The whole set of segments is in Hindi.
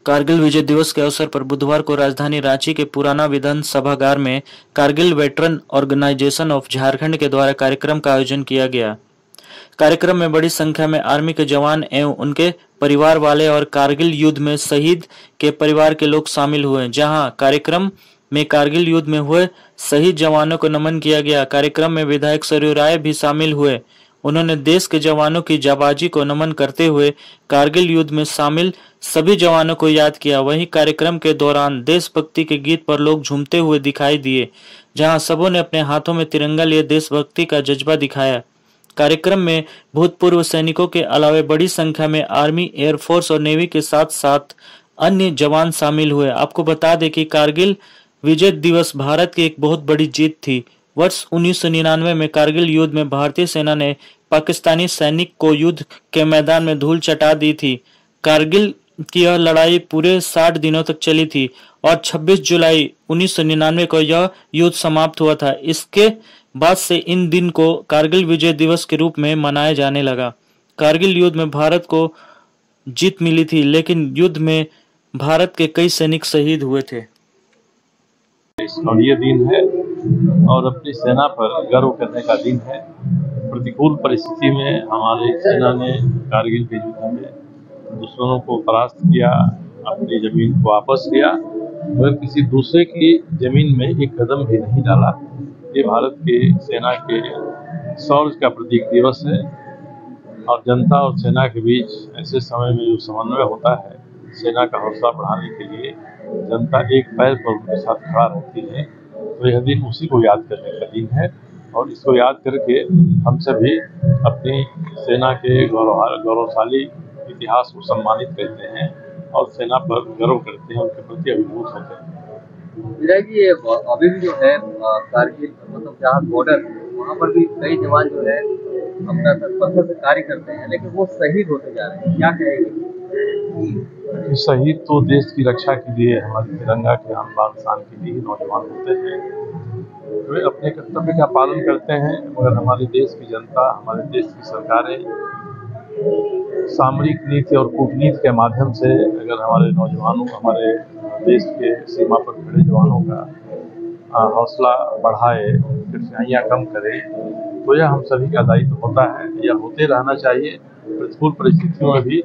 कारगिल विजय दिवस के अवसर पर बुधवार को राजधानी रांची के पुराना विधान सभागार में Kargil veteran organisation of Jharkhand के द्वारा कार्यक्रम का आयोजन किया गया। कार्यक्रम में बड़ी संख्या में आर्मी के जवान एवं उनके परिवार वाले और कारगिल युद्ध में शहीद के परिवार के लोग शामिल हुए, जहां कार्यक्रम में कारगिल युद्ध में हुए शहीद जवानों को नमन किया गया। कार्यक्रम में विधायक सरयू राय भी शामिल हुए। उन्होंने देश के जवानों की जाबाजी को नमन करते हुए कारगिल युद्ध में शामिल सभी जवानों को याद किया। वहीं कार्यक्रम के दौरान देशभक्ति के गीत पर लोग झूमते हुए दिखाई दिए, जहां सबों ने अपने हाथों में तिरंगा लिए देशभक्ति का जज्बा दिखाया। कार्यक्रम में भूतपूर्व सैनिकों के अलावा बड़ी संख्या में आर्मी, एयरफोर्स और नेवी के साथ साथ अन्य जवान शामिल हुए। आपको बता दें कि कारगिल विजय दिवस भारत की एक बहुत बड़ी जीत थी। वर्ष 1999 में कारगिल युद्ध में भारतीय सेना ने पाकिस्तानी सैनिक को युद्ध के मैदान में धूल चटा दी थी। कारगिल की यह लड़ाई पूरे 60 दिनों तक चली थी और 26 जुलाई 1999 को यह युद्ध समाप्त हुआ था। इसके बाद से इन दिन को कारगिल विजय दिवस के रूप में मनाया जाने लगा। कारगिल युद्ध में भारत को जीत मिली थी, लेकिन युद्ध में भारत के कई सैनिक शहीद हुए थे। और ये दिन है और अपनी सेना पर गर्व करने का दिन है। प्रतिकूल परिस्थिति में हमारी सेना ने कारगिल के युद्ध में दुश्मनों को परास्त किया, अपनी जमीन को वापस लिया, मगर किसी दूसरे की जमीन में एक कदम भी नहीं डाला। ये भारत की सेना के शौर्य का प्रतीक दिवस है और जनता और सेना के बीच ऐसे समय में जो समन्वय होता है, सेना का हौसला बढ़ाने के लिए जनता एक पैर पर उनके साथ खड़ा रहती है, तो यह दिन उसी को याद करने का दिन है। और इसको याद करके हम सभी अपनी सेना के गौरवशाली इतिहास को सम्मानित करते हैं और सेना पर गर्व करते हैं, उनके प्रति अभिभूत होते हैं। विधायक जी, अभी भी जो है कारगिल मतलब जहाँ बॉर्डर वहाँ पर भी कई जवान जो है अपना तत्परता से कार्य करते हैं, लेकिन वो शहीद होते जा रहे हैं, क्या कहेंगे? शहीद तो देश की रक्षा के लिए, हमारे तिरंगा के आन बान शान के लिए नौजवान होते हैं। वे अपने कर्तव्य का पालन करते हैं, मगर हमारे देश की जनता, हमारे देश की सरकारें सामरिक नीति और कूटनीति के माध्यम से अगर हमारे नौजवानों, हमारे देश के सीमा पर खड़े जवानों का हौसला बढ़ाए, उनकी कठिनाइयाँ कम करे, तो यह हम सभी का दायित्व होता है। यह होते रहना चाहिए। प्रतिकूल परिस्थितियों में भी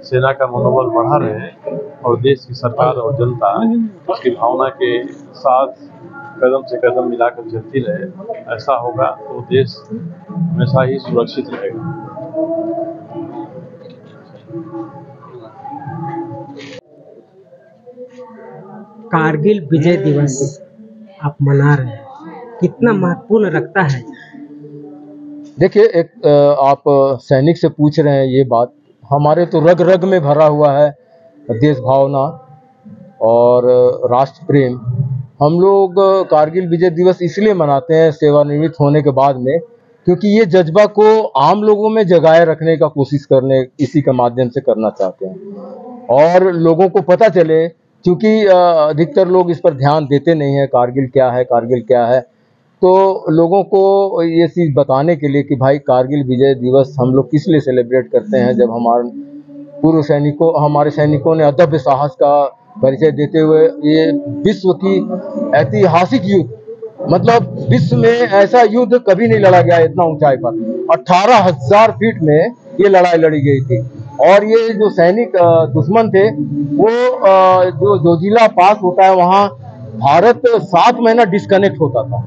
सेना का मनोबल बढ़ा रहे और देश की सरकार और जनता उसकी भावना के साथ कदम से कदम मिलाकर चलती रहे। ऐसा होगा तो देश हमेशा ही सुरक्षित रहेगा। कारगिल विजय दिवस आप मना रहे हैं, कितना महत्वपूर्ण रखता है? देखिए, एक आप सैनिक से पूछ रहे हैं ये बात, हमारे तो रग रग में भरा हुआ है देश भावना और राष्ट्र प्रेम। हम लोग कारगिल विजय दिवस इसलिए मनाते हैं सेवानिवृत्त होने के बाद में, क्योंकि ये जज्बा को आम लोगों में जगाए रखने का कोशिश करने इसी के माध्यम से करना चाहते हैं और लोगों को पता चले, क्योंकि अधिकतर लोग इस पर ध्यान देते नहीं है, कारगिल क्या है, कारगिल क्या है। तो लोगों को ये चीज़ बताने के लिए कि भाई कारगिल विजय दिवस हम लोग किस लिए सेलिब्रेट करते हैं, जब हमारे सैनिकों ने अदम्य साहस का परिचय देते हुए ये विश्व की ऐतिहासिक युद्ध, मतलब विश्व में ऐसा युद्ध कभी नहीं लड़ा गया इतना ऊंचाई पर, 18,000 फीट में ये लड़ाई लड़ी गई थी। और ये जो सैनिक दुश्मन थे वो जो जोजिला पास होता है वहाँ भारत 7 महीना डिस्कनेक्ट होता था।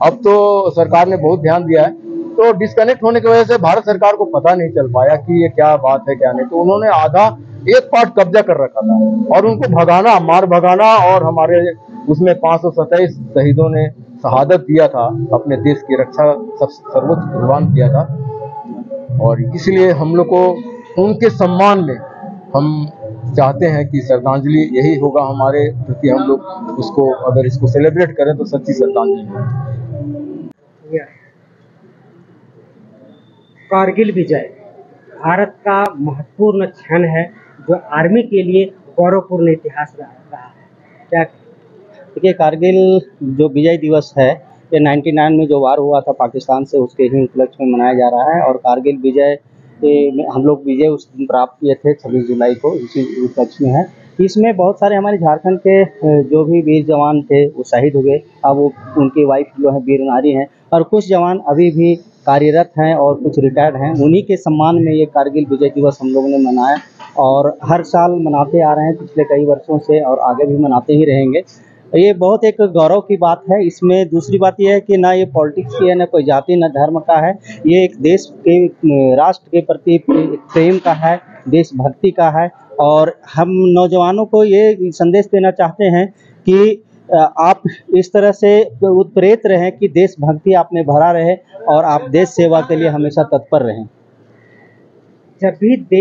अब तो सरकार ने बहुत ध्यान दिया है, तो डिस्कनेक्ट होने की वजह से भारत सरकार को पता नहीं चल पाया कि ये क्या बात है क्या नहीं, तो उन्होंने आधा एक पार्ट कब्जा कर रखा था और उनको भगाना, मार भगाना, और हमारे उसमें 527 शहीदों ने शहादत दिया था, अपने देश की रक्षा सर्वोच्च कुर्बान किया था। और इसलिए हम लोग को उनके सम्मान में हम चाहते हैं कि श्रद्धांजलि यही होगा हमारे प्रति, हम लोग उसको अगर इसको सेलिब्रेट करें तो सच्ची श्रद्धांजलि होगी। कारगिल विजय भारत का महत्वपूर्ण क्षण है जो आर्मी के लिए गौरवपूर्ण इतिहास रहा है, क्या? देखिए, कारगिल जो विजय दिवस है ये 99 में जो वार हुआ था पाकिस्तान से, उसके ही उपलक्ष्य में मनाया जा रहा है। और कारगिल विजय हम लोग विजय उस दिन प्राप्त किए थे 26 जुलाई को, इसी उपलक्ष्य में है। इसमें बहुत सारे हमारे झारखंड के जो भी वीर जवान थे वो शहीद हो गए। अब वो उनकी वाइफ जो है वीर नारी हैं और कुछ जवान अभी भी कार्यरत हैं और कुछ रिटायर्ड हैं। उन्हीं के सम्मान में ये कारगिल विजय दिवस हम लोगों ने मनाया और हर साल मनाते आ रहे हैं पिछले कई वर्षों से और आगे भी मनाते ही रहेंगे। ये बहुत एक गौरव की बात है। इसमें दूसरी बात ये है कि ना ये पॉलिटिक्स की है, ना कोई जाति ना धर्म का है। ये एक देश के राष्ट्र के प्रति प्रेम का है, देशभक्ति का है और हम नौजवानों को ये संदेश देना चाहते हैं कि आप इस तरह से उत्प्रेरित रहें कि देशभक्ति आप में भरा रहे और आप देश सेवा के लिए हमेशा तत्पर रहें। जब भी देश